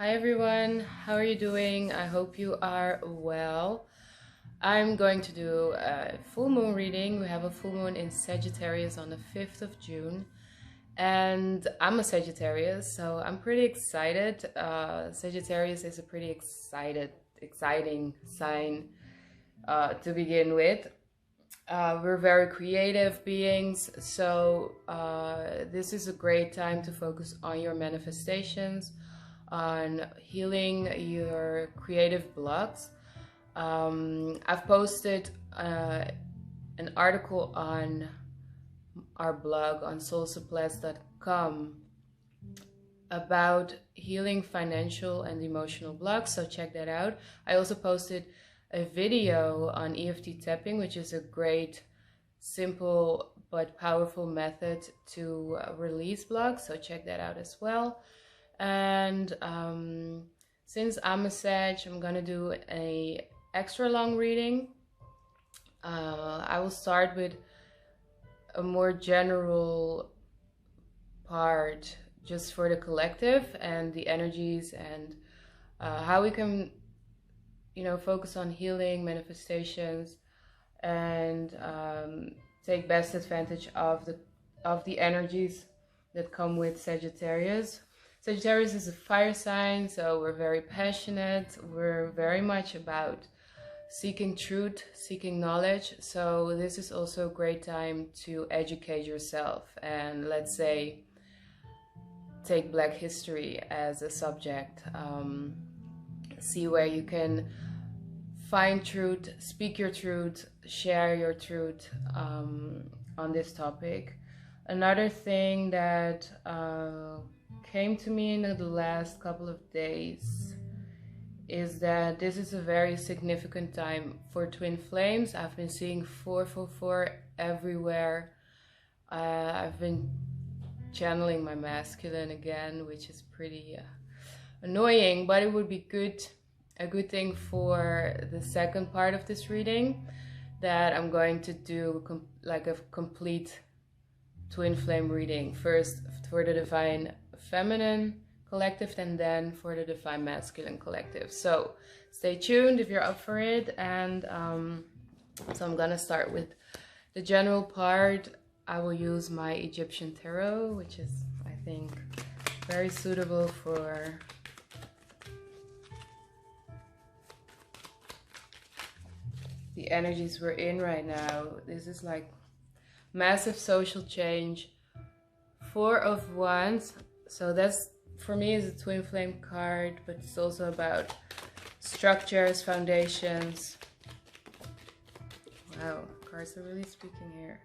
Hi everyone, how are you doing? I hope you are well. I'm going to do a full moon reading. We have a full moon in Sagittarius on the 5th of June. And I'm a Sagittarius, so I'm pretty excited. Sagittarius is a pretty exciting sign to begin with. We're very creative beings, so this is a great time to focus on your manifestations, on healing your creative blocks. I've posted an article on our blog on soulmates.com about healing financial and emotional blocks, so check that out. I also posted a video on EFT tapping, which is a great, simple but powerful method to release blocks, so check that out as well. And since I'm a Sag, I'm gonna do a extra long reading. I will start with a more general part just for the collective and the energies and how we can, focus on healing, manifestations, and take best advantage of the energies that come with Sagittarius. Sagittarius is a fire sign, so we're very passionate. We're very much about seeking truth, seeking knowledge. So this is also a great time to educate yourself and, let's say, take Black history as a subject. See where you can find truth, speak your truth, share your truth on this topic. Another thing that came to me in the last couple of days is that this is a very significant time for twin flames. I've been seeing 444 everywhere. I've been channeling my masculine again, which is pretty annoying, but it would be a good thing for the second part of this reading, that I'm going to do like a complete twin flame reading, first for the divine feminine collective and then for the divine masculine collective. So stay tuned if you're up for it. And so I'm gonna start with the general part. I will use my Egyptian tarot, which is, I think, very suitable for the energies we're in right now. This is like massive social change. 4 of Wands. So that's, for me, is a twin flame card, but it's also about structures, foundations. Wow, cards are really speaking here.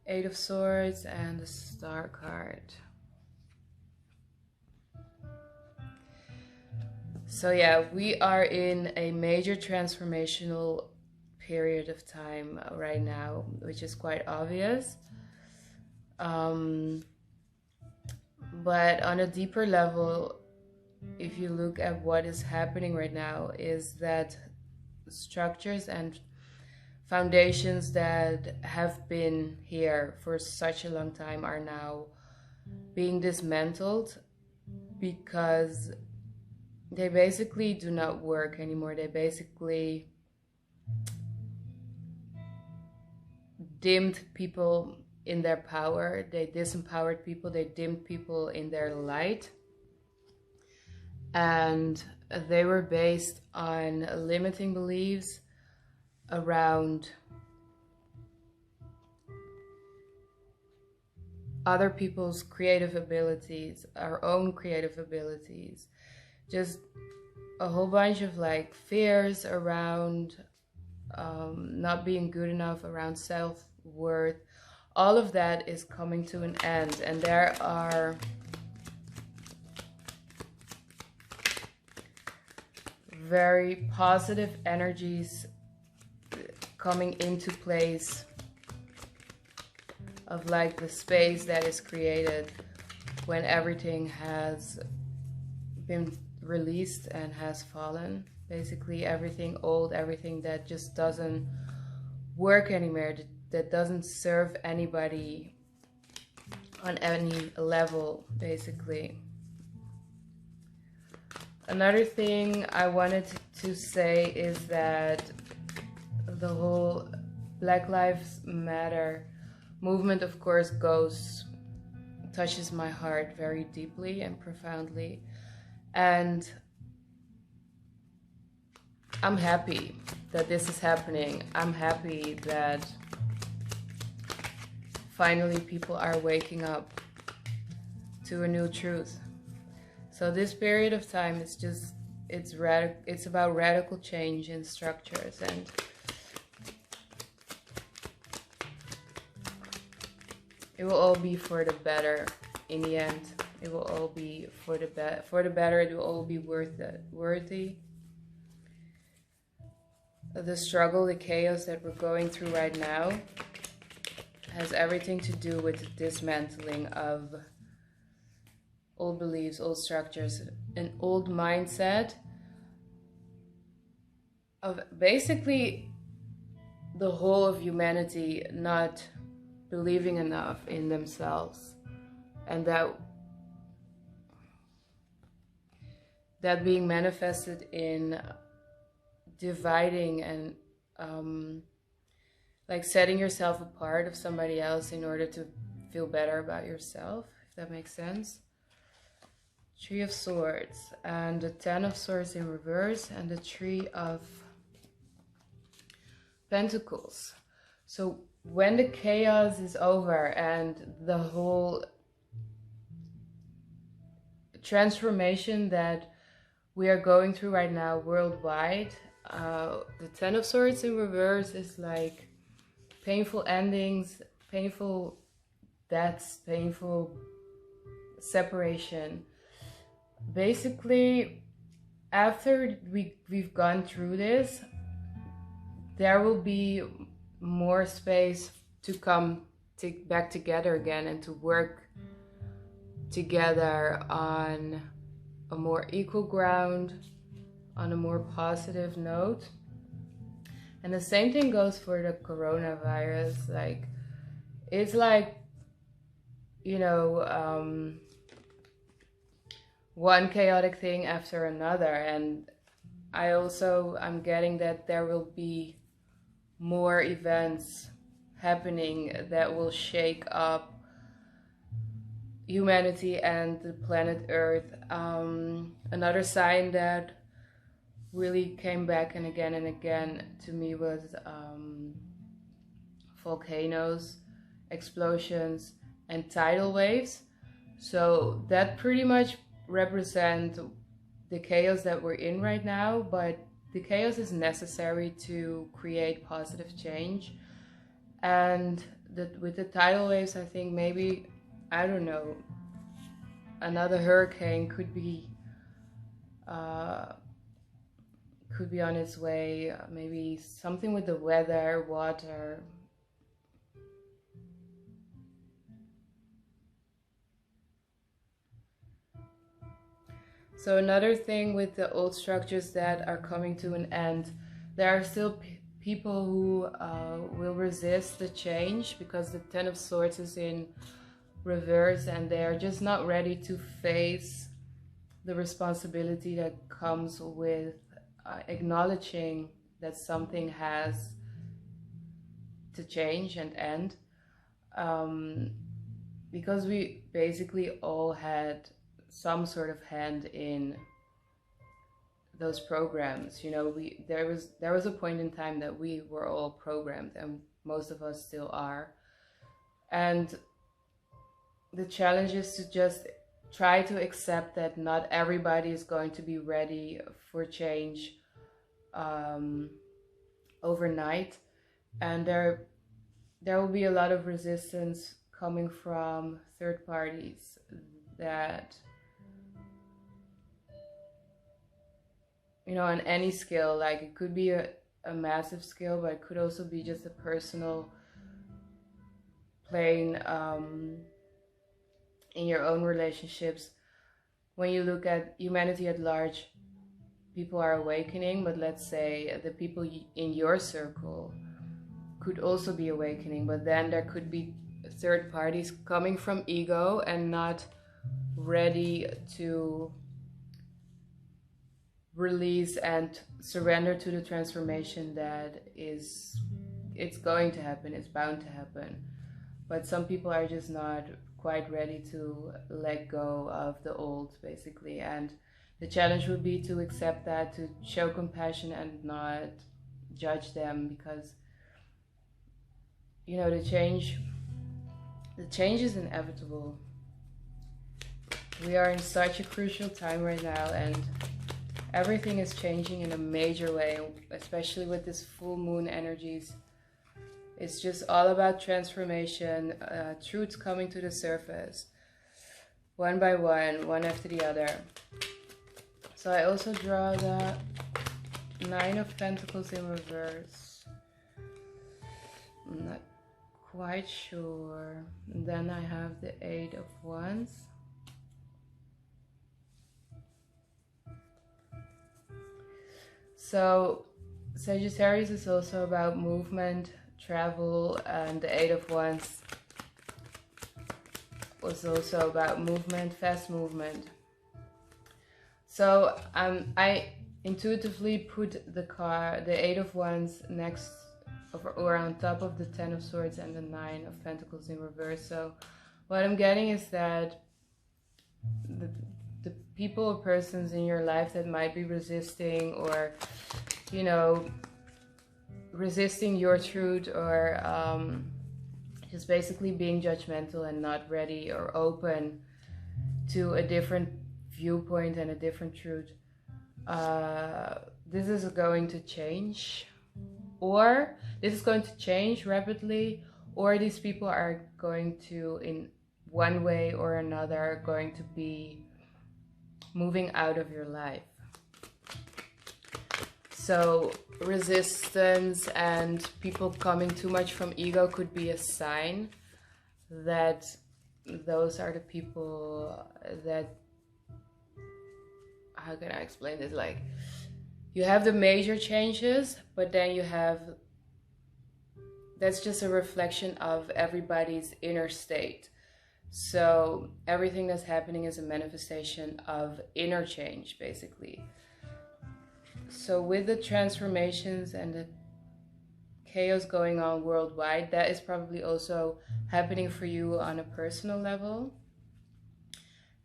8 of Swords and the Star card. So yeah, we are in a major transformational period of time right now, which is quite obvious. But on a deeper level, if you look at what is happening right now, is that structures and foundations that have been here for such a long time are now being dismantled because they basically do not work anymore. They basically dimmed people in their power. They disempowered people. They dimmed people in their light. And they were based on limiting beliefs around other people's creative abilities, our own creative abilities. Just a whole bunch of like fears around not being good enough, around self-worth. All of that is coming to an end, and there are very positive energies coming into place of like the space that is created when everything has been released and has fallen. Basically everything old, everything that just doesn't work anymore, that doesn't serve anybody on any level, basically. Another thing I wanted to say is that the whole Black Lives Matter movement, of course, touches my heart very deeply and profoundly. And I'm happy that this is happening. I'm happy that finally people are waking up to a new truth. So this period of time is just, it's about radical change in structures, and it will all be for the better in the end. It will all be for the better. It will all be worthy. The struggle, the chaos that we're going through right now has everything to do with the dismantling of old beliefs, old structures, an old mindset of basically the whole of humanity not believing enough in themselves, and that being manifested in dividing and like setting yourself apart of somebody else in order to feel better about yourself, if that makes sense. Three of Swords and the Ten of Swords in reverse and the Three of Pentacles. So when the chaos is over and the whole transformation that we are going through right now worldwide, the Ten of Swords in reverse is like painful endings, painful deaths, painful separation. Basically, after we've gone through this, there will be more space to come back together again and to work together on a more equal ground, on a more positive note. And the same thing goes for the coronavirus. Like, it's like, you know, one chaotic thing after another. And I'm getting that there will be more events happening that will shake up humanity and the planet Earth. Another sign that really came back and again to me was volcanoes, explosions, and tidal waves. So that pretty much represent the chaos that we're in right now, but the chaos is necessary to create positive change. And with the tidal waves, I think maybe, I don't know, another hurricane could be on its way. Maybe something with the weather, water. So another thing with the old structures that are coming to an end, there are still people who will resist the change because the Ten of Swords is in reverse and they're just not ready to face the responsibility that comes with acknowledging that something has to change and end. Because we basically all had some sort of hand in those programs. You know, there was a point in time that we were all programmed, and most of us still are. And the challenge is to just try to accept that not everybody is going to be ready for change overnight, and there will be a lot of resistance coming from third parties that, you know, on any scale. Like, it could be a massive scale, but it could also be just a personal plane in your own relationships. When you look at humanity at large, people are awakening, but let's say the people in your circle could also be awakening, but then there could be third parties coming from ego and not ready to release and surrender to the transformation that it's going to happen, it's bound to happen. But some people are just not quite ready to let go of the old, basically. And the challenge would be to accept that, to show compassion and not judge them, because, you know, the change is inevitable. We are in such a crucial time right now, and everything is changing in a major way, especially with this full moon energies. It's just all about transformation, truths coming to the surface, one by one after the other. So I also draw the Nine of Pentacles in reverse. I'm not quite sure. And then I have the Eight of Wands. So Sagittarius is also about movement, travel, and the Eight of Wands was also about movement, fast movement. So I intuitively put the Eight of Wands next or on top of the Ten of Swords and the Nine of Pentacles in reverse. So what I'm getting is that the people or persons in your life that might be resisting, or, you know, resisting your truth, or just basically being judgmental and not ready or open to a different viewpoint and a different truth, this is going to change, or this is going to change rapidly, or these people are going to, in one way or another, going to be moving out of your life. So resistance and people coming too much from ego could be a sign that those are the people that, how can I explain this? Like, you have the major changes, but then you have, that's just a reflection of everybody's inner state. So everything that's happening is a manifestation of inner change, basically. So with the transformations and the chaos going on worldwide, that is probably also happening for you on a personal level.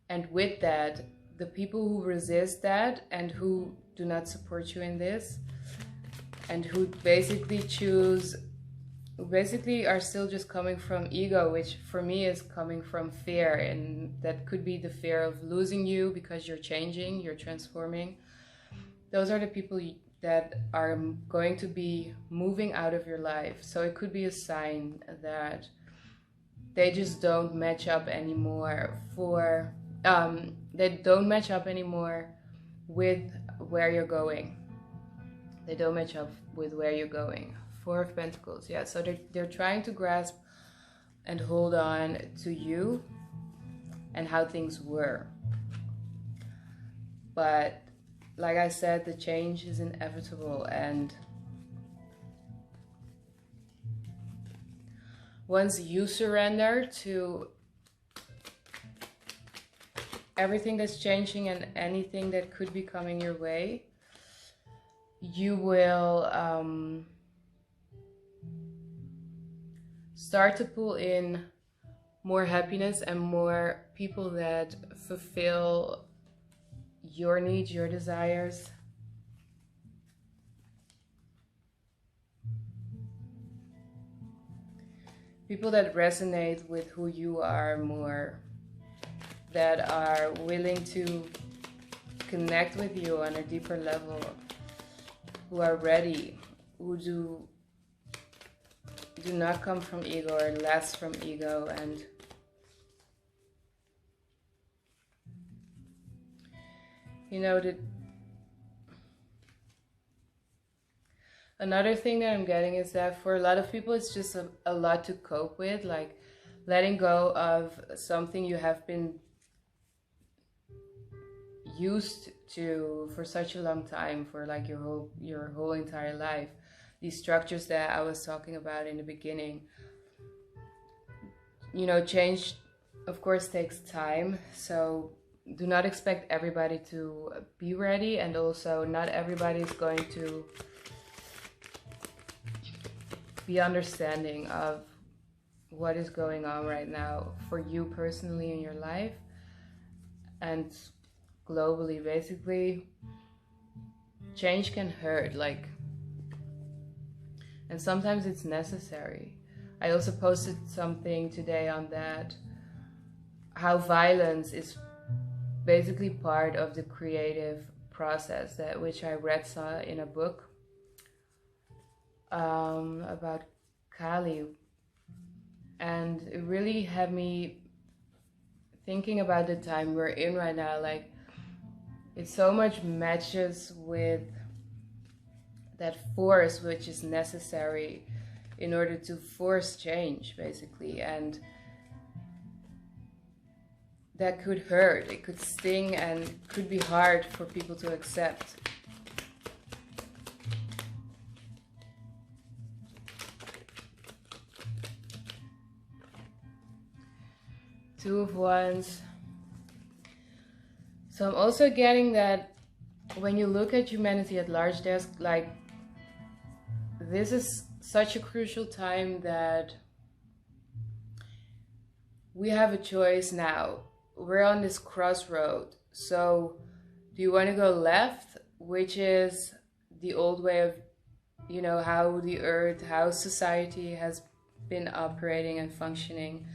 And with that, the people who resist that and who do not support you in this, and who basically are still just coming from ego, which for me is coming from fear, and that could be the fear of losing you because you're changing, you're transforming. Those are the people that are going to be moving out of your life. So it could be a sign that they just don't match up anymore they don't match up anymore with where you're going. They don't match up with where you're going. Four of Pentacles, yeah. So they're trying to grasp and hold on to you and how things were. But like I said, the change is inevitable, and once you surrender to everything that's changing and anything that could be coming your way, you will start to pull in more happiness and more people that fulfill your needs, your desires. People that resonate with who you are more, that are willing to connect with you on a deeper level, who are ready, who do not come from ego or less from ego. And you know, another thing that I'm getting is that for a lot of people it's just a lot to cope with, like letting go of something you have been used to for such a long time, for like your whole entire life. These structures that I was talking about in the beginning. You know, change of course takes time, so do not expect everybody to be ready, and also not everybody is going to be understanding of what is going on right now for you personally in your life and globally. Basically, change can hurt, like, and sometimes it's necessary. I also posted something today on that, how violence is basically part of the creative process, that which I read in a book about Kali, and it really had me thinking about the time we're in right now. Like, it so much matches with that force which is necessary in order to force change, basically. And that could hurt, it could sting, and could be hard for people to accept. Two of Wands. So I'm also getting that when you look at humanity at large, there's like, this is such a crucial time that we have a choice now. We're on this crossroad. So do you want to go left, which is the old way of, you know, how the earth, how society has been operating and functioning,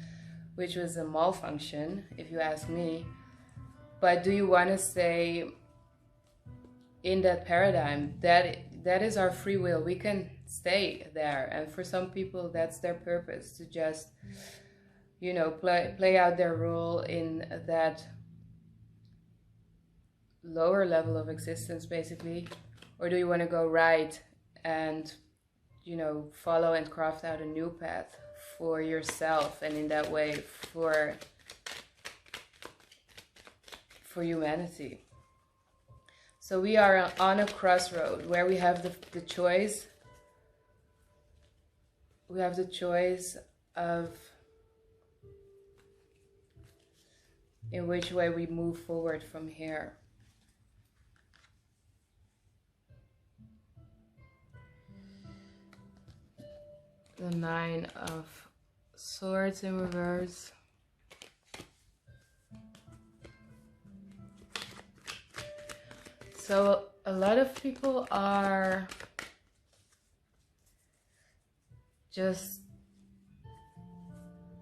which was a malfunction, if you ask me. But do you want to stay in that paradigm? That is our free will. We can stay there. And for some people, that's their purpose, to just, you know, play out their role in that lower level of existence, basically. Or do you want to go right and, you know, follow and craft out a new path for yourself, and in that way for humanity? So we are on a crossroad where we have the choice. We have the choice of in which way we move forward from here. The Nine of Swords in reverse. So a lot of people are just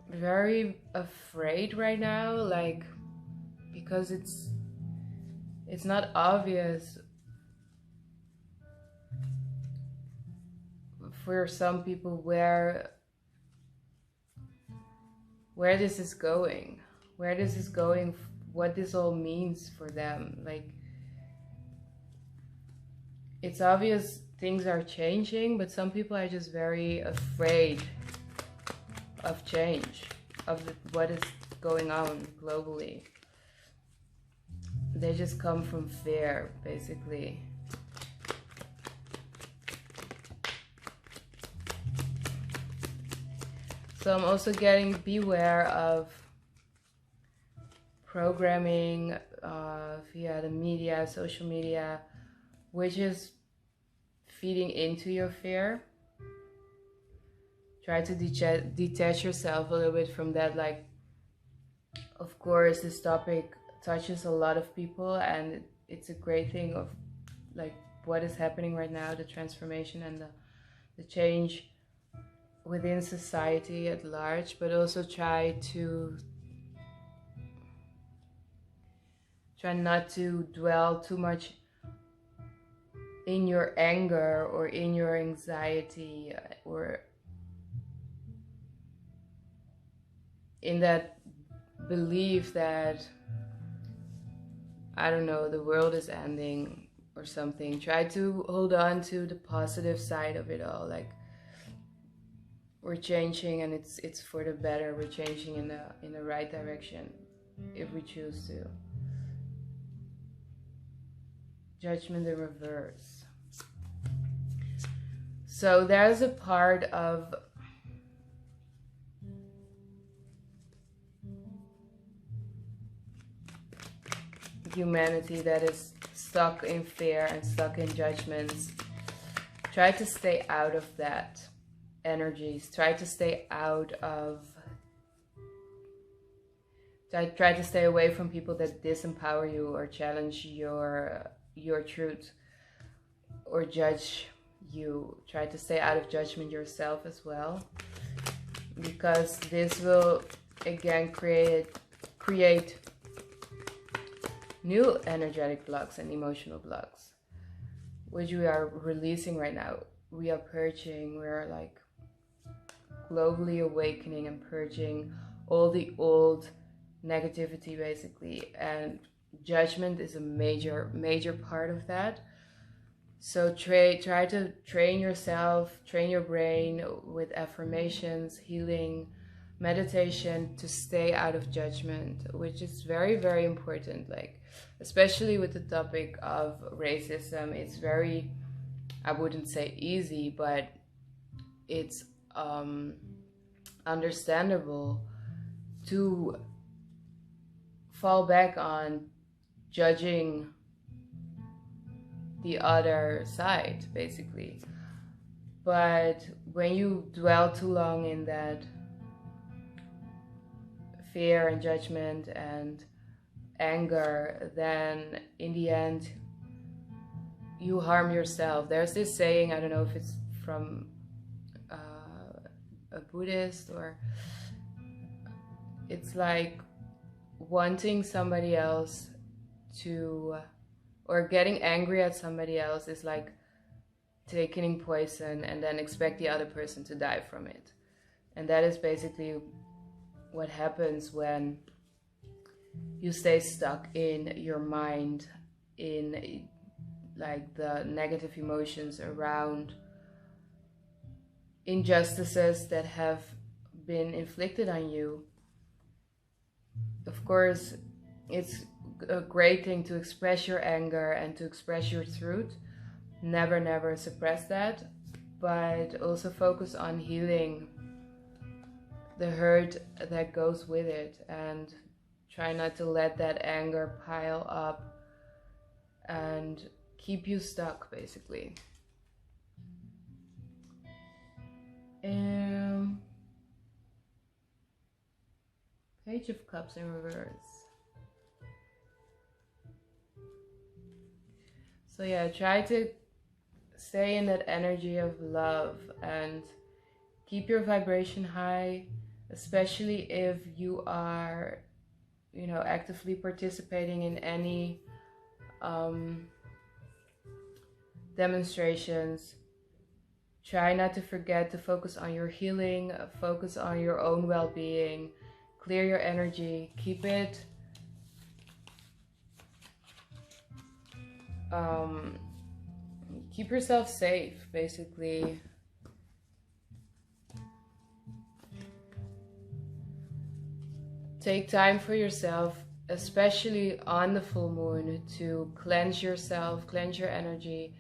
very afraid right now, like, because it's not obvious for some people where this is going, what this all means for them. Like, it's obvious things are changing, but some people are just very afraid of change, of what is going on globally. They just come from fear, basically. So I'm also getting beware of programming via the media, social media, which is feeding into your fear. Try to detach yourself a little bit from that. Like, of course, this topic touches a lot of people, and it's a great thing of like what is happening right now, the transformation and the change within society at large, but also try not to dwell too much in your anger or in your anxiety or in that belief that, I don't know, the world is ending or something. Try to hold on to the positive side of it all. Like, we're changing, and it's for the better. We're changing in the right direction if we choose to. Judgment in reverse. So there's a part of humanity that is stuck in fear and stuck in judgments, try to stay out of that energies. Try to stay away from people that disempower you or challenge your truth or judge you. Try to stay out of judgment yourself as well, because this will again create new energetic blocks and emotional blocks, which we are releasing right now. We are purging, we are like globally awakening and purging all the old negativity basically, and judgment is a major part of that. So try to train yourself, train your brain with affirmations, healing, meditation, to stay out of judgment, which is very, very important. Like, especially with the topic of racism, it's very, I wouldn't say easy, but it's understandable to fall back on judging the other side, basically. But when you dwell too long in that fear and judgment and anger, then in the end you harm yourself. There's this saying, I don't know if it's from a Buddhist, or it's like wanting somebody else to, or getting angry at somebody else is like taking poison and then expect the other person to die from it. And that is basically what happens when you stay stuck in your mind, in like the negative emotions around injustices that have been inflicted on you. Of course, it's a great thing to express your anger and to express your truth. Never suppress that, but also focus on healing the hurt that goes with it, and try not to let that anger pile up and keep you stuck, basically. Page of Cups in reverse. So yeah, try to stay in that energy of love and keep your vibration high, especially if you are, you know, actively participating in any demonstrations. Try not to forget to focus on your healing, focus on your own well-being, clear your energy, keep it keep yourself safe, basically. Take time for yourself, especially on the full moon, to cleanse yourself, cleanse your energy,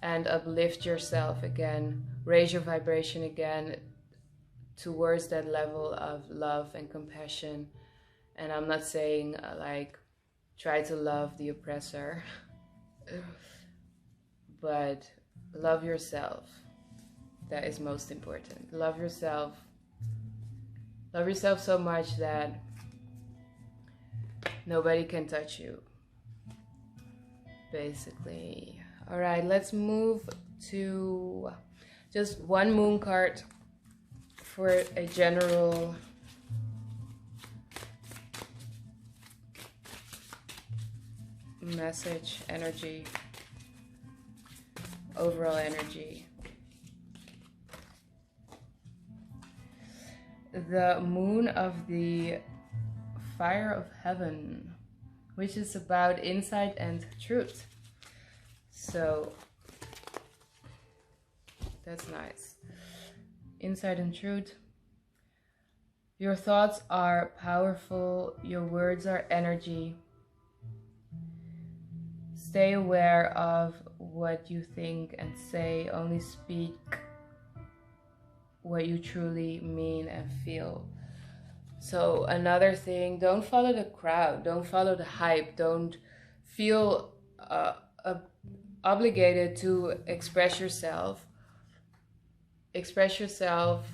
and uplift yourself again, raise your vibration again towards that level of love and compassion. And I'm not saying like try to love the oppressor, but love yourself. That is most important. Love yourself. Love yourself so much that nobody can touch you, basically. All right, let's move to just one moon card for a general message, energy, overall energy. The moon of the fire of heaven, which is about insight and truth. So that's nice. Insight and truth. Your thoughts are powerful. Your words are energy. Stay aware of what you think and say. Only speak what you truly mean and feel. So another thing, don't follow the crowd. Don't follow the hype. Don't feel obligated to express yourself. Express yourself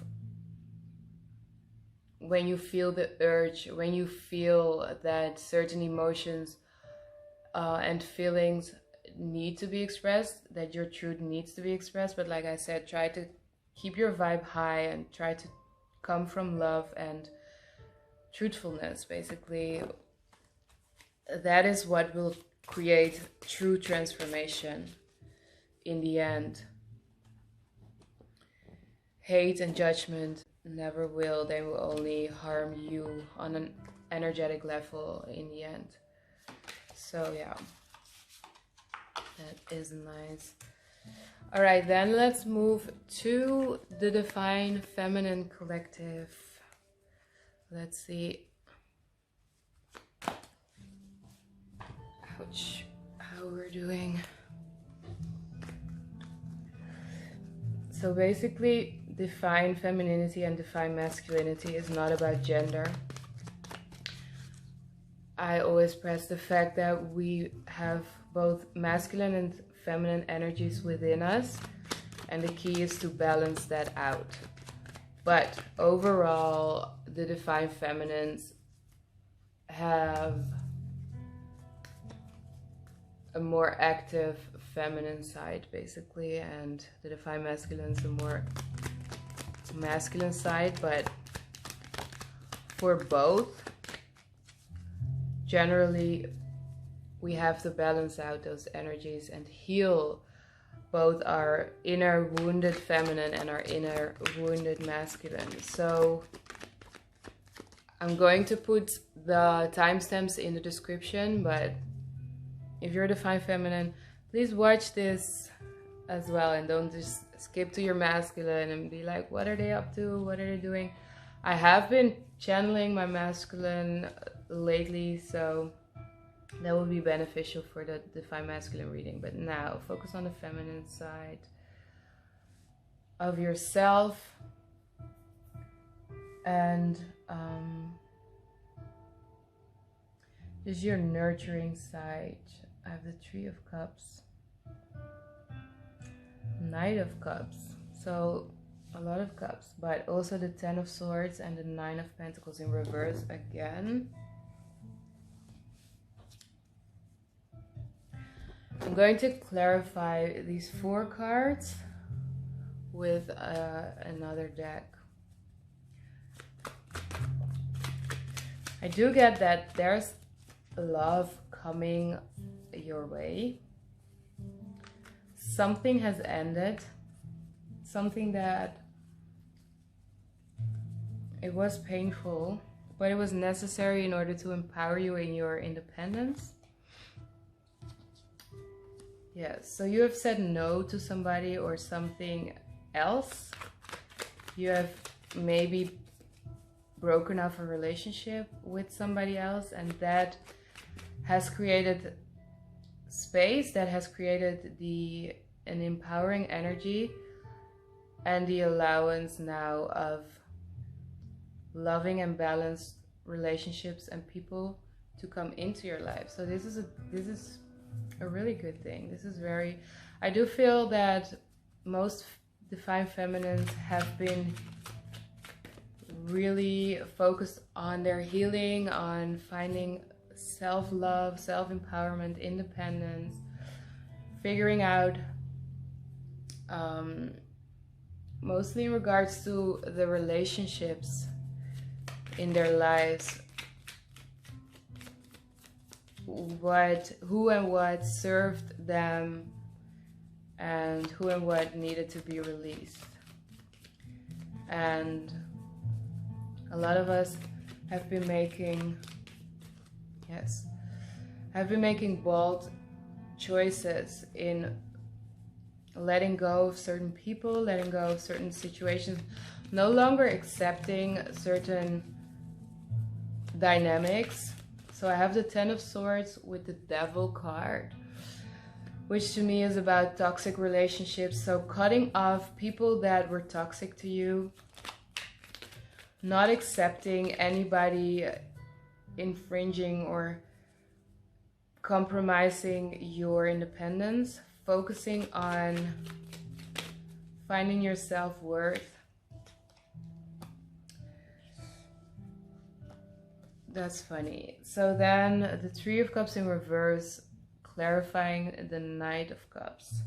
when you feel the urge, when you feel that certain emotions and feelings need to be expressed, that your truth needs to be expressed. But like I said, try to keep your vibe high and try to come from love and truthfulness. Basically, that is what will create true transformation in the end. Hate and judgment never will. They will only harm you on an energetic level in the end. So yeah, that is nice. All right, then let's move to the Divine Feminine Collective. Let's see. Ouch, how we're doing. So basically, divine femininity and divine masculinity is not about gender. I always press the fact that we have both masculine and feminine energies within us, and the key is to balance that out. But overall, the divine feminines have a more active feminine side, basically, and the divine masculines a more masculine side. But for both, generally we have to balance out those energies and heal both our inner wounded feminine and our inner wounded masculine. So I'm going to put the timestamps in the description, but if you're divine feminine, please watch this as well and don't just skip to your masculine and be like, what are they up to? What are they doing? I have been channeling my masculine lately, so that will be beneficial for the divine masculine reading. But now focus on the feminine side of yourself, and just your nurturing side. I have the Three of Cups, Knight of Cups, so a lot of cups, but also the Ten of Swords and the Nine of Pentacles in reverse again. I'm going to clarify these 4 cards with another deck. I do get that there's love coming your way. Something has ended, something that it was painful, but it was necessary in order to empower you in your independence. Yes, so you have said no to somebody or something else. You have maybe broken off a relationship with somebody else, and that has created space, that has created an empowering energy and the allowance now of loving and balanced relationships and people to come into your life. So this is a really good thing. This is very, I do feel that most divine feminines have been really focused on their healing, on finding self-love, self-empowerment, independence, figuring out mostly in regards to the relationships in their lives, who and what served them and who and what needed to be released. And a lot of us have been making bold choices in letting go of certain people, letting go of certain situations, no longer accepting certain dynamics. So I have the Ten of Swords with the Devil card, which to me is about toxic relationships. So cutting off people that were toxic to you, not accepting anybody infringing or compromising your independence, focusing on finding your self-worth. That's funny. So then the Three of Cups in reverse, clarifying the Knight of Cups.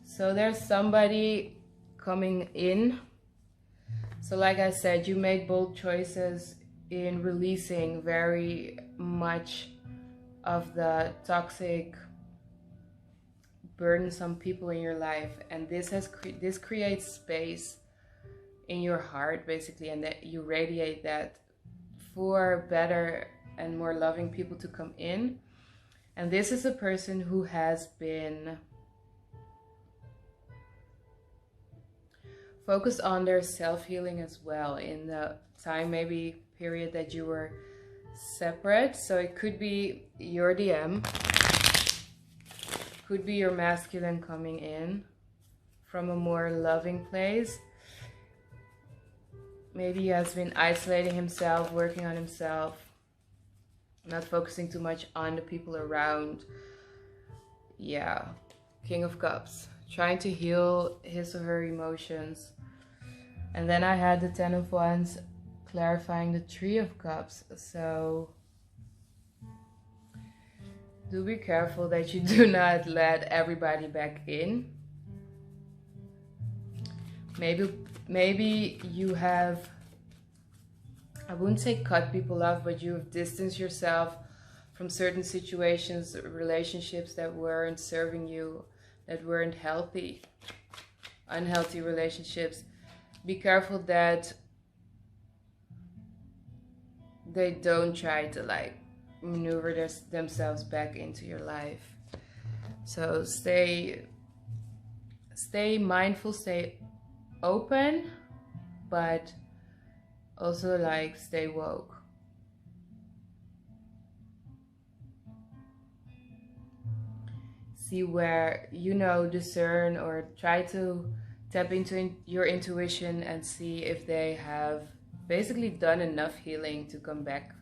So there's somebody coming in. So like I said, you made bold choices in releasing very much of the toxic, burdensome people in your life, and this creates space in your heart basically, and that you radiate that for better and more loving people to come in. And this is a person who has been focused on their self-healing as well in the time maybe period that you were separate. So it could be your DM, could be your masculine coming in from a more loving place. Maybe he has been isolating himself, working on himself, not focusing too much on the people around. Yeah, King of Cups, trying to heal his or her emotions. And then I had the Ten of Wands, clarifying the Three of Cups. So do be careful that you do not let everybody back in. Maybe you have, I wouldn't say cut people off, but you have distanced yourself from certain situations, relationships that weren't serving you, that weren't healthy, unhealthy relationships. Be careful that they don't try to like maneuver themselves back into your life. So stay mindful, stay open, but also like stay woke. See where, you know, discern or try to tap into your intuition and see if they have basically done enough healing to come back.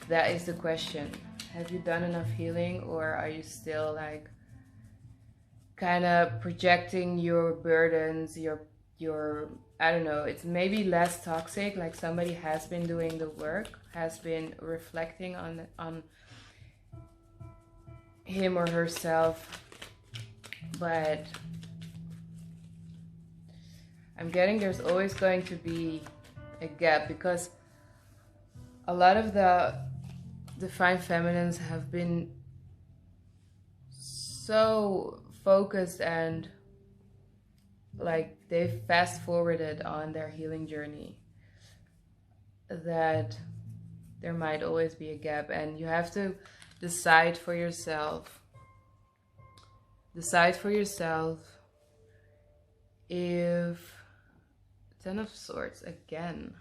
That is the question. Have you done enough healing, or are you still like kind of projecting your burdens, your I don't know, it's maybe less toxic, like somebody has been doing the work, has been reflecting on him or herself, but I'm getting there's always going to be a gap, because a lot of the divine feminines have been so focused and like they've fast forwarded on their healing journey that there might always be a gap, and you have to decide for yourself if Ten of Swords again.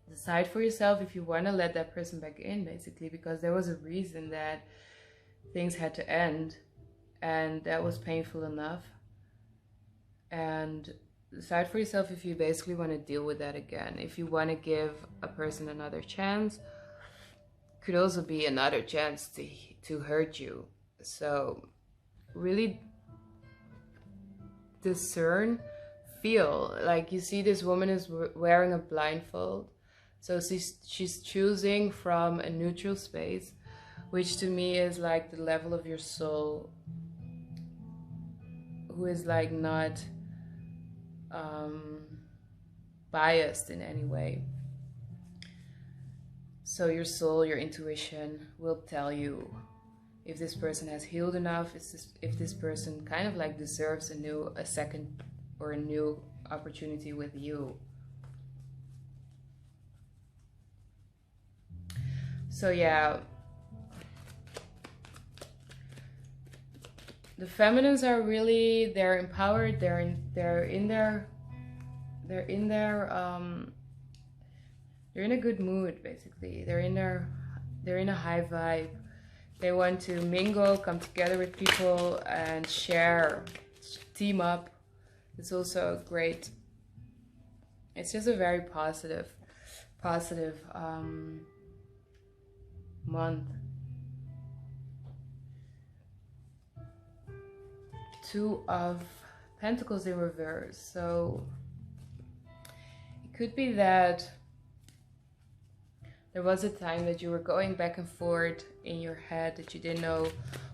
Decide for yourself if you want to let that person back in, basically, because there was a reason that things had to end, and that was painful enough. And decide for yourself if you basically want to deal with that again. If you want to give a person another chance, could also be another chance to hurt you. So really discern, feel. Like, you see this woman is wearing a blindfold, so she's choosing from a neutral space, which to me is like the level of your soul, who is like not biased in any way. So your soul, your intuition will tell you if this person has healed enough, if this person kind of like deserves a second or a new opportunity with you. So yeah, the feminines are really, they're empowered, they're in a good mood, basically. They're in a high vibe. They want to mingle, come together with people and share, team up. It's also a great It's just a very positive month. Two of Pentacles in reverse. So it could be that there was a time that you were going back and forth in your head, that you didn't know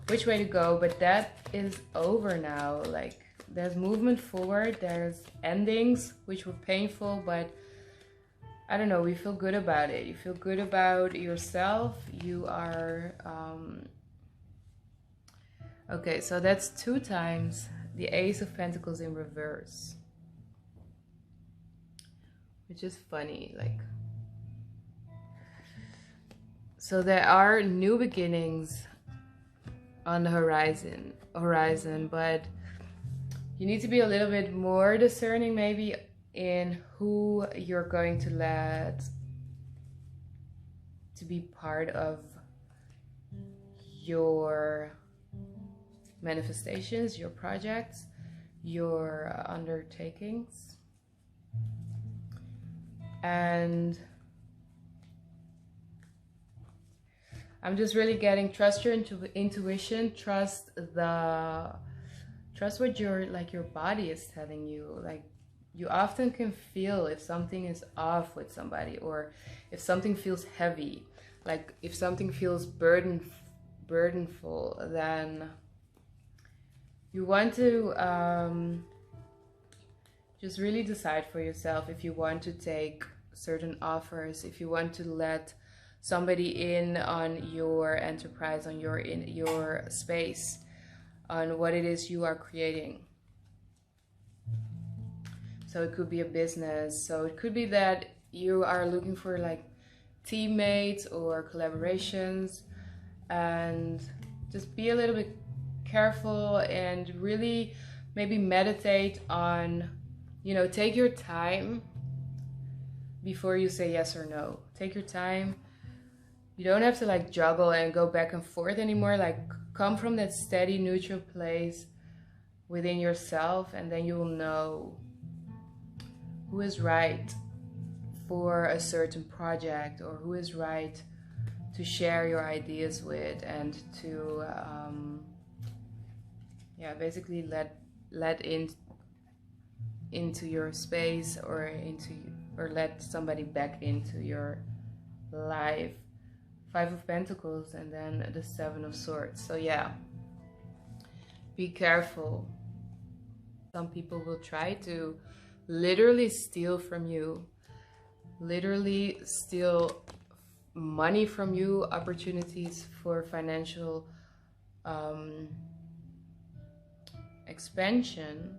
which way to go, but that is over now. Like, there's movement forward, there's endings which were painful, but I don't know, we feel good about it. You feel good about yourself. You are okay, so that's 2 times the Ace of Pentacles in reverse, which is funny. Like, so there are new beginnings on the horizon, but you need to be a little bit more discerning maybe in who you're going to let to be part of your manifestations, your projects, your undertakings. And I'm just really getting, trust your intuition, trust what your body is telling you. Like, you often can feel if something is off with somebody, or if something feels heavy, like if something feels burdenful, then you want to just really decide for yourself if you want to take certain offers, if you want to let somebody in on your enterprise, on your space, on what it is you are creating. So it could be a business. So it could be that you are looking for like teammates or collaborations, and just be a little bit careful and really maybe meditate on, you know, take your time before you say yes or no. Take your time. You don't have to like juggle and go back and forth anymore. Like, come from that steady, neutral place within yourself, and then you will know who is right for a certain project, or who is right to share your ideas with, and to basically let into your space, or let somebody back into your life. 5 of Pentacles, and then the 7 of Swords. So yeah, be careful. Some people will try to literally steal from you, literally steal money from you, opportunities for financial expansion,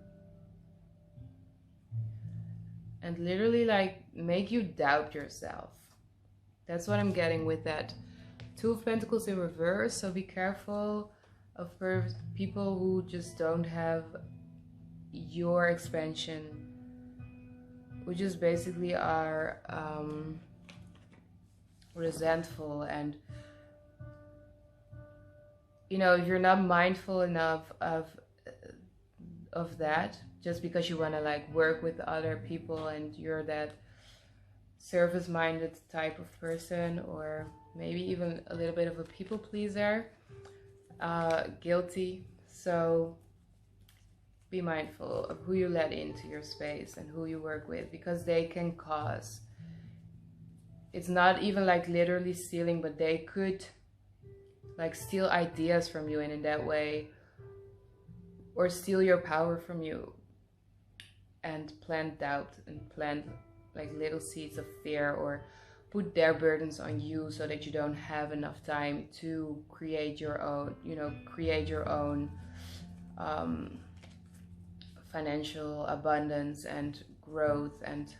and literally like make you doubt yourself. That's what I'm getting with that 2 of Pentacles in reverse. So be careful of people who just don't have your expansion, who just basically are resentful. And you know, if you're not mindful enough of that, just because you want to like work with other people and you're that service-minded type of person, or maybe even a little bit of a people pleaser, guilty. So be mindful of who you let into your space and who you work with, because they can cause, it's not even like literally stealing, but they could like steal ideas from you, and in that way, or steal your power from you, and plant doubt, and plant like little seeds of fear, or put their burdens on you, so that you don't have enough time to create your own, financial abundance and growth and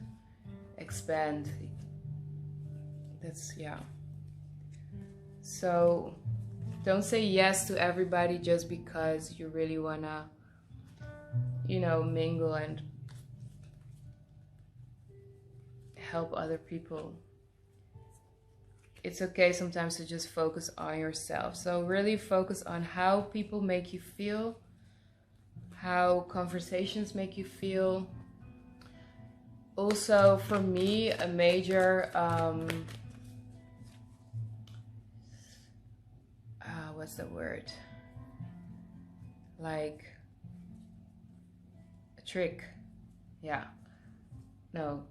expand. That's, yeah. So don't say yes to everybody just because you really wanna, mingle and help other people. It's okay sometimes to just focus on yourself. So really focus on how people make you feel, how conversations make you feel, Also, for me, a major, what's the word? Like a trick. Yeah. No.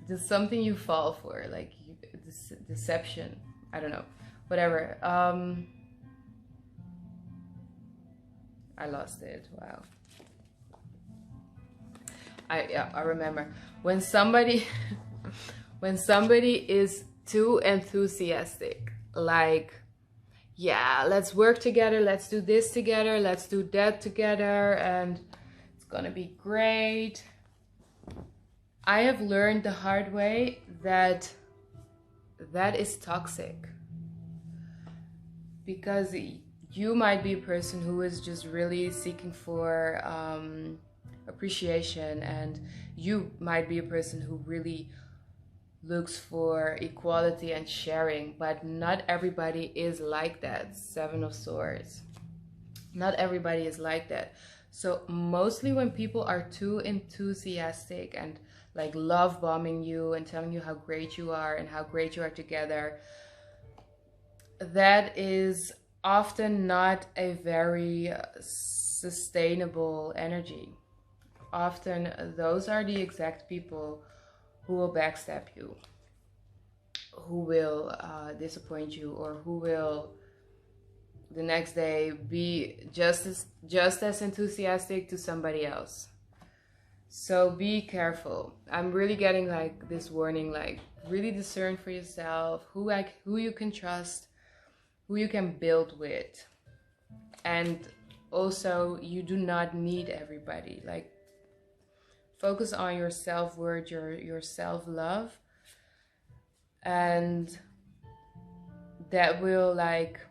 Just something you fall for, like deception. I don't know. Whatever. I lost it. Wow. I remember when somebody when somebody is too enthusiastic, like, yeah, let's work together, let's do this together, let's do that together, and it's gonna be great. I have learned the hard way that that is toxic, because you might be a person who is just really seeking for appreciation, and you might be a person who really looks for equality and sharing, but not everybody is like that. Seven of Swords. Not everybody is like that. So mostly when people are too enthusiastic and like love bombing you and telling you how great you are and how great you are together, that is often not a very sustainable energy. Often those are the exact people who will backstab you, who will disappoint you, or who will the next day be just as enthusiastic to somebody else. So be careful. I'm really getting like this warning, like really discern for yourself who you can trust, who you can build with. And also, you do not need everybody. Like, focus on your self-worth, your self-love, and that will like,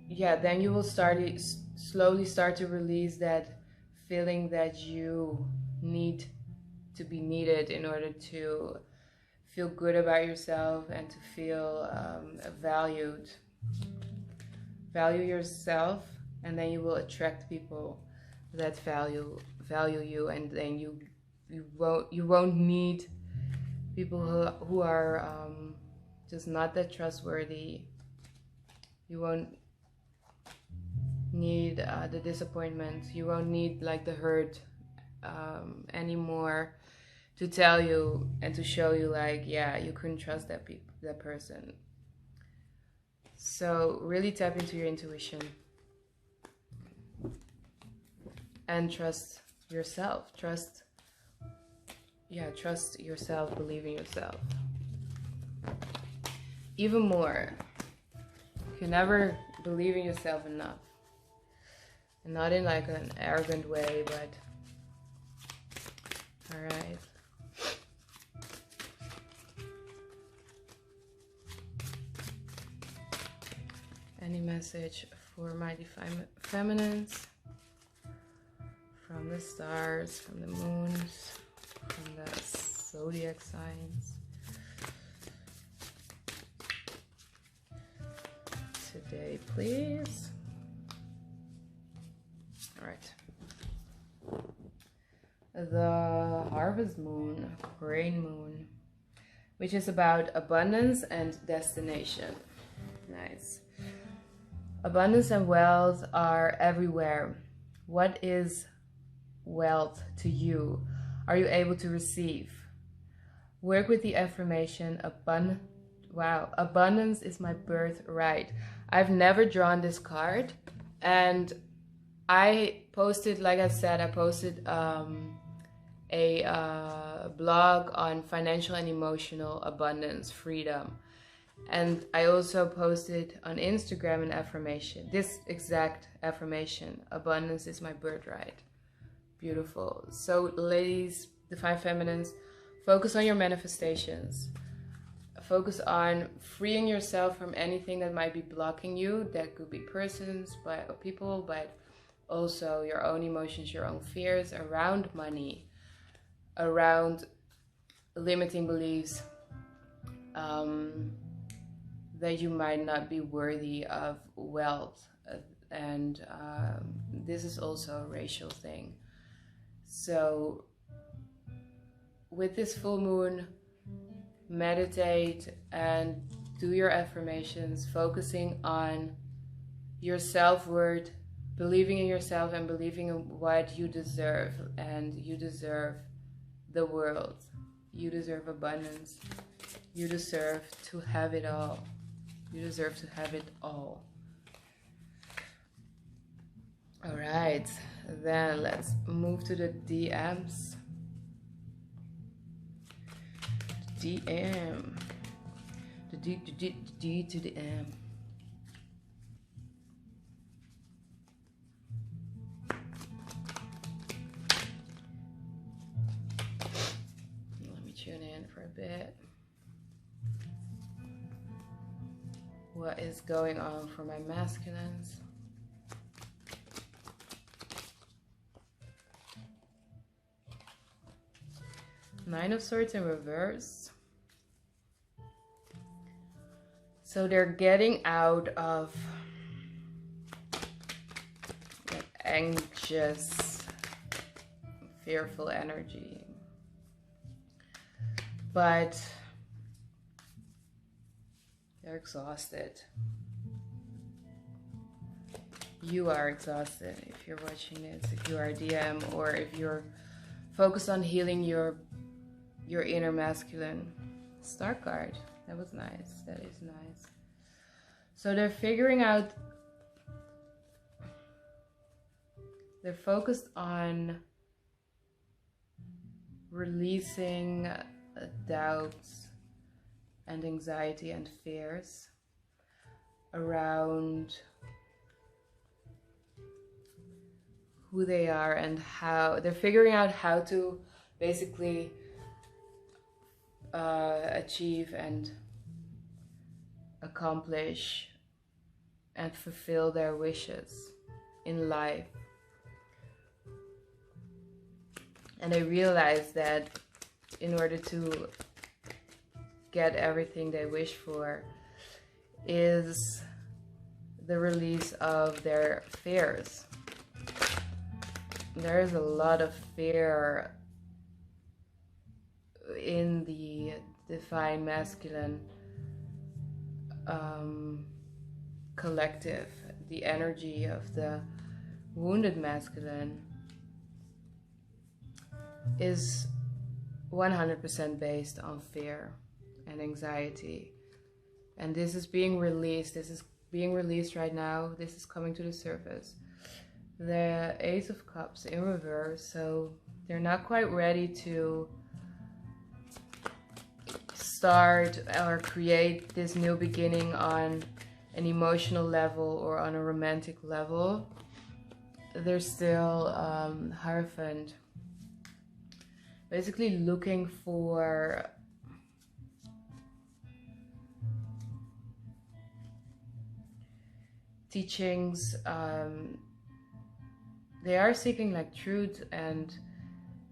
yeah, then you will slowly start to release that feeling that you need to be needed in order to feel good about yourself and to feel valued. Value yourself, and then you will attract people that value you, and then you won't need people who are just not that trustworthy. You won't need the disappointment. You won't need like the hurt anymore to tell you and to show you like, yeah, you couldn't trust that person. So really tap into your intuition and trust yourself. Trust yourself, believe in yourself. Even more, you can never believe in yourself enough. And not in like an arrogant way, but all right. Any message for my divine feminines? From the stars, from the moons, from the zodiac signs. Today, please. All right. The harvest moon, rain moon, which is about abundance and destination. Nice. Abundance and wealth are everywhere. What is wealth to you? Are you able to receive? Work with the affirmation, abundance is my birthright. I've never drawn this card, and I posted, like I said, I posted a blog on financial and emotional abundance, freedom. And I also posted on Instagram an affirmation, this exact affirmation, abundance is my birthright. Beautiful. So ladies, divine feminines, focus on your manifestations. Focus on freeing yourself from anything that might be blocking you. That could be persons, or people, but also your own emotions, your own fears around money, around limiting beliefs, that you might not be worthy of wealth, and this is also a racial thing. So with this full moon, meditate and do your affirmations, focusing on your self-worth, believing in yourself and believing in what you deserve. And you deserve the world. You deserve abundance. You deserve to have it all. You deserve to have it all. All right, then let's move to the DMs. DM. The D to the M. Let me tune in for a bit. What is going on for my masculines? Nine of Swords in reverse. So they're getting out of that anxious, fearful energy. But they're exhausted. You are exhausted if you're watching this, if you are a DM, or if you're focused on healing your inner masculine. Star card. That was nice. That is nice. So they're figuring out, they're focused on releasing doubts and anxiety and fears around who they are and how they're figuring out how to basically achieve and accomplish and fulfill their wishes in life. And I realized that in order to get everything they wish for is the release of their fears. There is a lot of fear in the divine masculine collective. The energy of the wounded masculine is 100% based on fear and anxiety, and this is being released. This is being released right now. This is coming to the surface. The Ace of Cups in reverse, so they're not quite ready to start or create this new beginning on an emotional level or on a romantic level. They're still Hierophant, basically looking for teachings. They are seeking like truth, and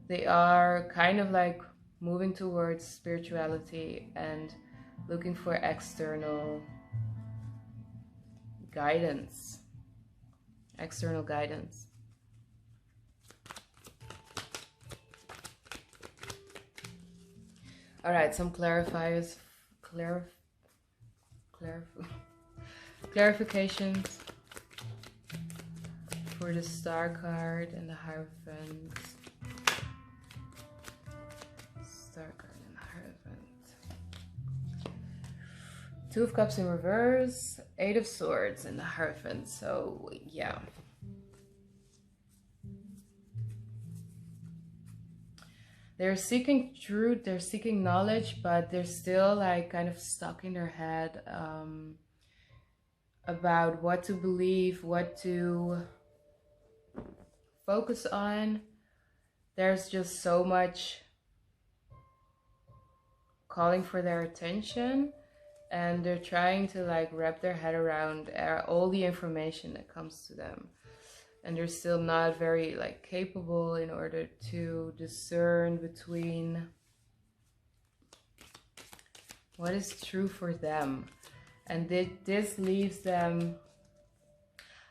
they are kind of like moving towards spirituality and looking for external guidance. External guidance. All right, some clarifiers, clarifications for the Star card and the Hierophant. Star card and the Hierophant. Two of Cups in reverse, Eight of Swords and the Hierophant. So yeah. They're seeking truth, they're seeking knowledge, but they're still like kind of stuck in their head about what to believe, what to focus on. There's just so much calling for their attention, and they're trying to like wrap their head around all the information that comes to them. And they're still not very like capable in order to discern between what is true for them. And this leaves them,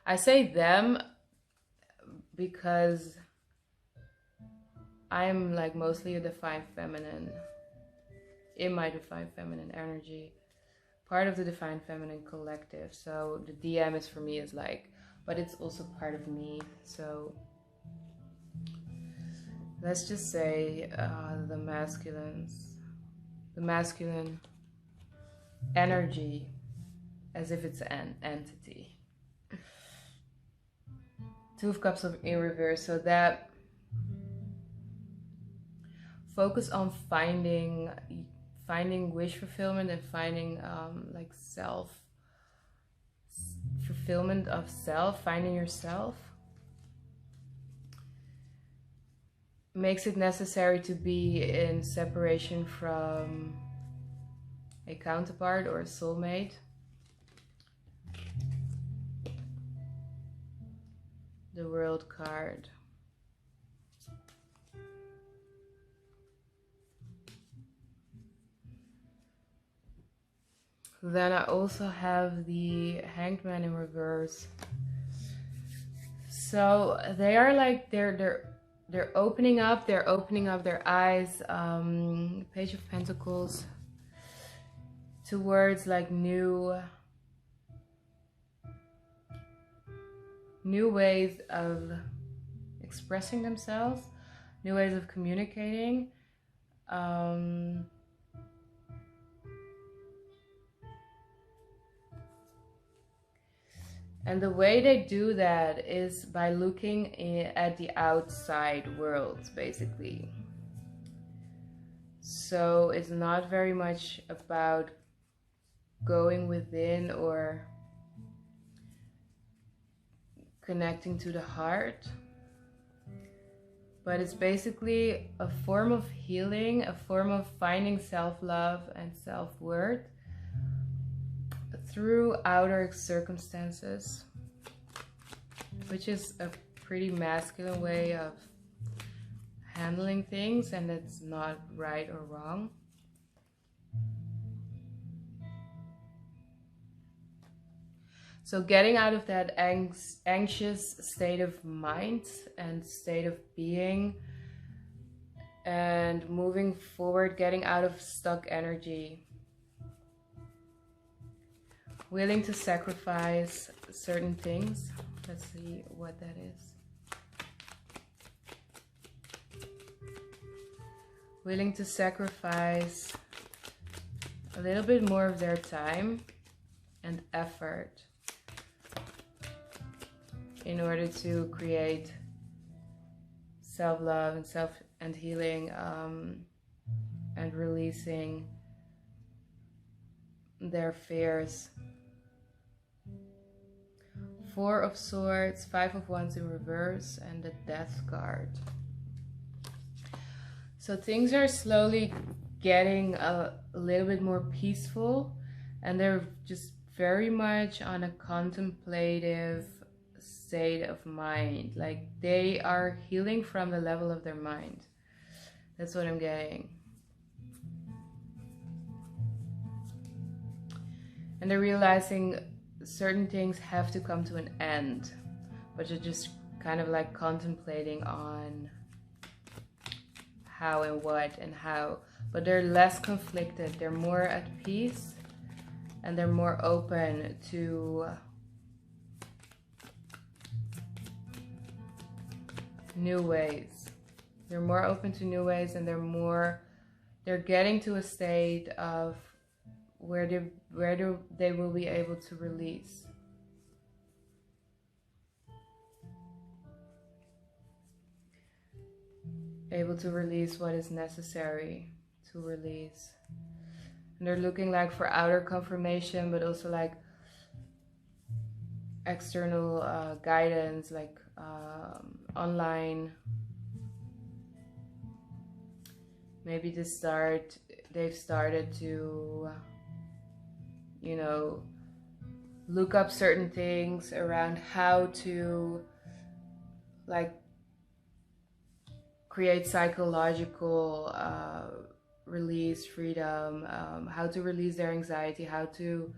I say them because I'm like mostly a divine feminine, in my divine feminine energy, part of the divine feminine collective. So the DM is for me is like, but it's also part of me. So let's just say the masculine energy, as if it's an entity. Two of Cups in reverse, so that focus on finding wish fulfillment and finding like fulfillment of self, finding yourself, makes it necessary to be in separation from a counterpart or a soulmate. The World card. Then I also have the Hanged Man in reverse. So they are like they're opening up their eyes. Page of Pentacles, towards like new ways of expressing themselves, new ways of communicating. And the way they do that is by looking at the outside world, basically. So it's not very much about going within or connecting to the heart, but it's basically a form of healing, a form of finding self-love and self-worth through outer circumstances, which is a pretty masculine way of handling things, and it's not right or wrong. So getting out of that anxious state of mind and state of being, and moving forward, getting out of stuck energy. Willing to sacrifice certain things. Let's see what that is. Willing to sacrifice a little bit more of their time and effort in order to create self-love and healing, and releasing their fears. Four of Swords, Five of Wands in reverse, and the Death card. So things are slowly getting a little bit more peaceful, and they're just very much on a contemplative state of mind. Like they are healing from the level of their mind. That's what I'm getting. And they're realizing certain things have to come to an end, but you're just kind of like contemplating on how and what and how, but they're less conflicted, they're more at peace, and they're more open to new ways. They're more open to new ways, and they're getting to a state of where they will be able to release. Able to release what is necessary to release. And they're looking like for outer confirmation, but also like external guidance, like online. Maybe they've started to look up certain things around how to like create psychological release, freedom, how to release their anxiety, how to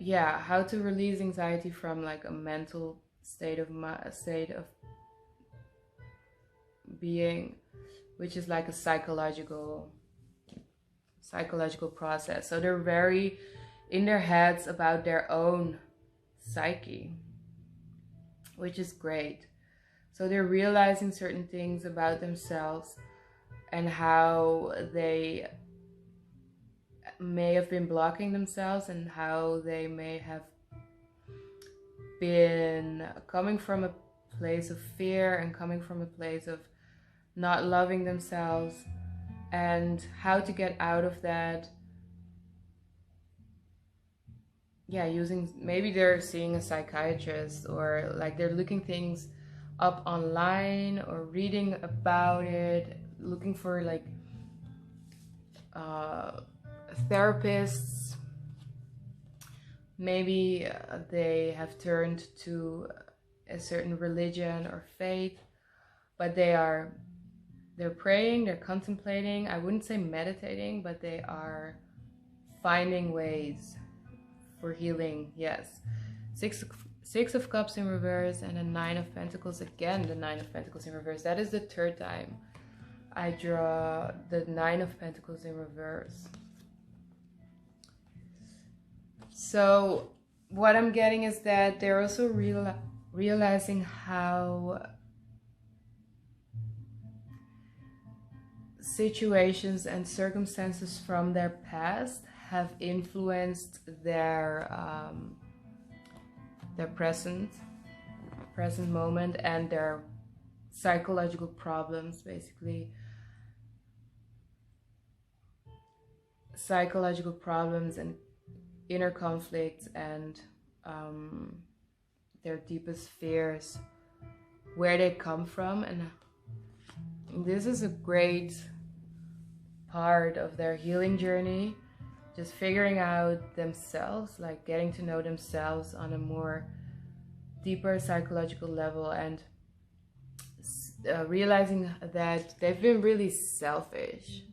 yeah, how to release anxiety from like a mental state of being, which is like a psychological process. So they're very in their heads about their own psyche, which is great. So they're realizing certain things about themselves and how they may have been blocking themselves, and how they may have been coming from a place of fear and coming from a place of not loving themselves, and how to get out of that. Yeah, maybe they're seeing a psychiatrist, or like they're looking things up online or reading about it, looking for like therapists. Maybe they have turned to a certain religion or faith, but they're praying, they're contemplating. I wouldn't say meditating, but they are finding ways for healing. Yes. Six of Cups in reverse, and a Nine of Pentacles. Again, the Nine of Pentacles in reverse. That is the third time I draw the Nine of Pentacles in reverse. So what I'm getting is that they're also realizing how situations and circumstances from their past have influenced their present moment, and their psychological problems, basically psychological problems and inner conflicts, and their deepest fears, where they come from. And this is a great part of their healing journey, just figuring out themselves, like getting to know themselves on a more deeper psychological level, and realizing that they've been really selfish.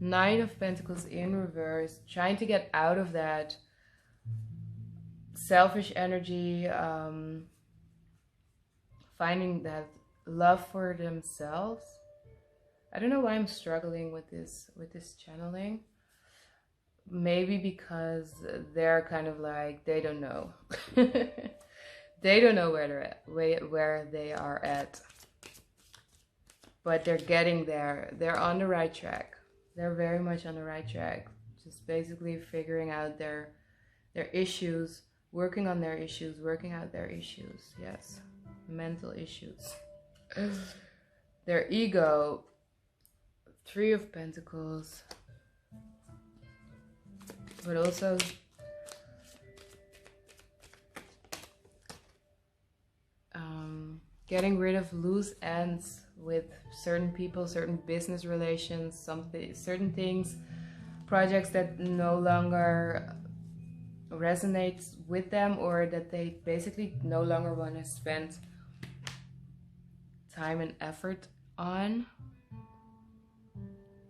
Nine of Pentacles in reverse, trying to get out of that selfish energy, finding that love for themselves. I don't know why I'm struggling with this channeling. Maybe because they're kind of like, they don't know. They don't know where they're at, where they are at. But they're getting there. They're on the right track. They're very much on the right track. Just basically figuring out their issues, working on their issues, working out their issues. Yes. Mental issues. Their ego. Three of Pentacles. But also getting rid of loose ends with certain people, certain business relations, certain things, projects that no longer resonates with them, or that they basically no longer want to spend time and effort on.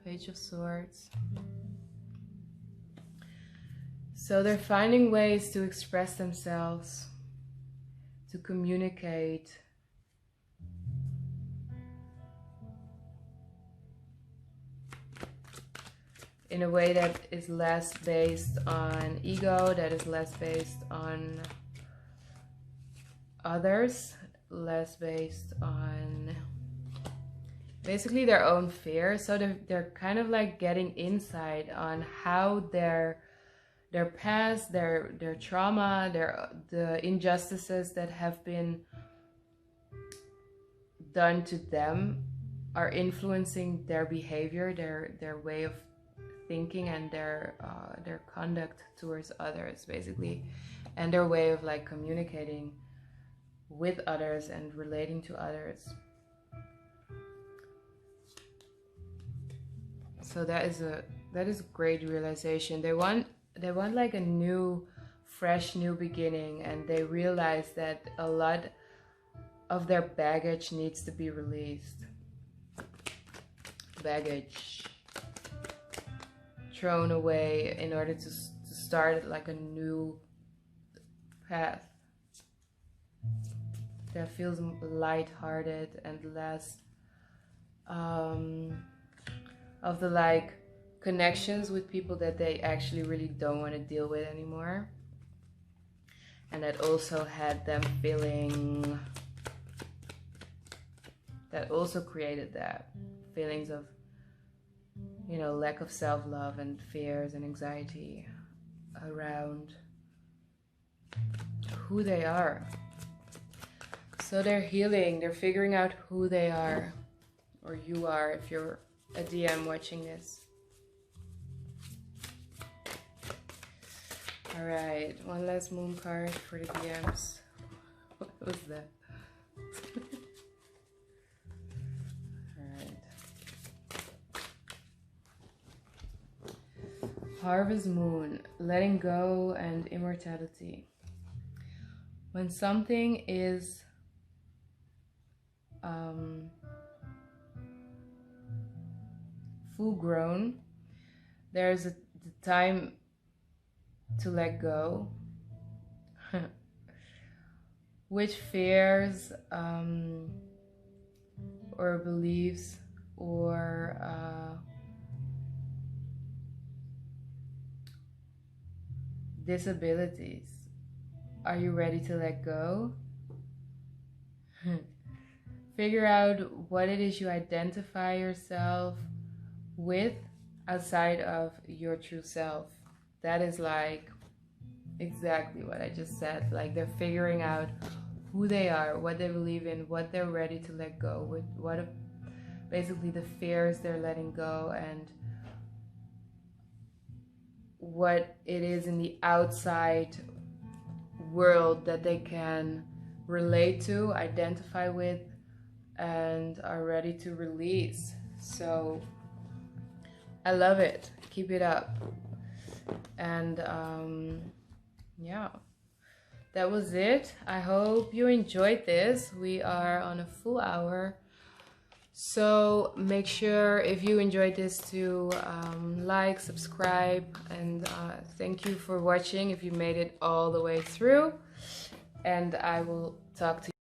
Page of Swords. So they're finding ways to express themselves, to communicate. In a way that is less based on ego, that is less based on others, less based on basically their own fear. So they're kind of like getting insight on how their past, their trauma, the injustices that have been done to them are influencing their behavior, their way of thinking, and their conduct towards others, basically, and their way of like communicating with others and relating to others. So that is a great realization. They want like a new, fresh, new beginning, and they realize that a lot of their baggage needs to be released. Baggage thrown away in order to start like a new path that feels light-hearted and less of the like connections with people that they actually really don't want to deal with anymore, and that also had them feeling, that also created that feelings of, you know, lack of self-love and fears and anxiety around who they are. So they're healing, they're figuring out who they are, or you are if you're a DM watching this. All right, one last moon card for the DMs. What was that? All right. Harvest moon, letting go and immortality. When something is full grown, there's the time to let go. Which fears or beliefs or disabilities are you ready to let go? Figure out what it is you identify yourself with outside of your true self. That is like exactly what I just said. Like they're figuring out who they are, what they believe in, what they're ready to let go with, what basically the fears they're letting go, and what it is in the outside world that they can relate to, identify with, and are ready to release. So I love it. Keep it up. And yeah, that was it. I hope you enjoyed this. We are on a full hour, so make sure if you enjoyed this to like, subscribe, and thank you for watching if you made it all the way through, and I will talk to you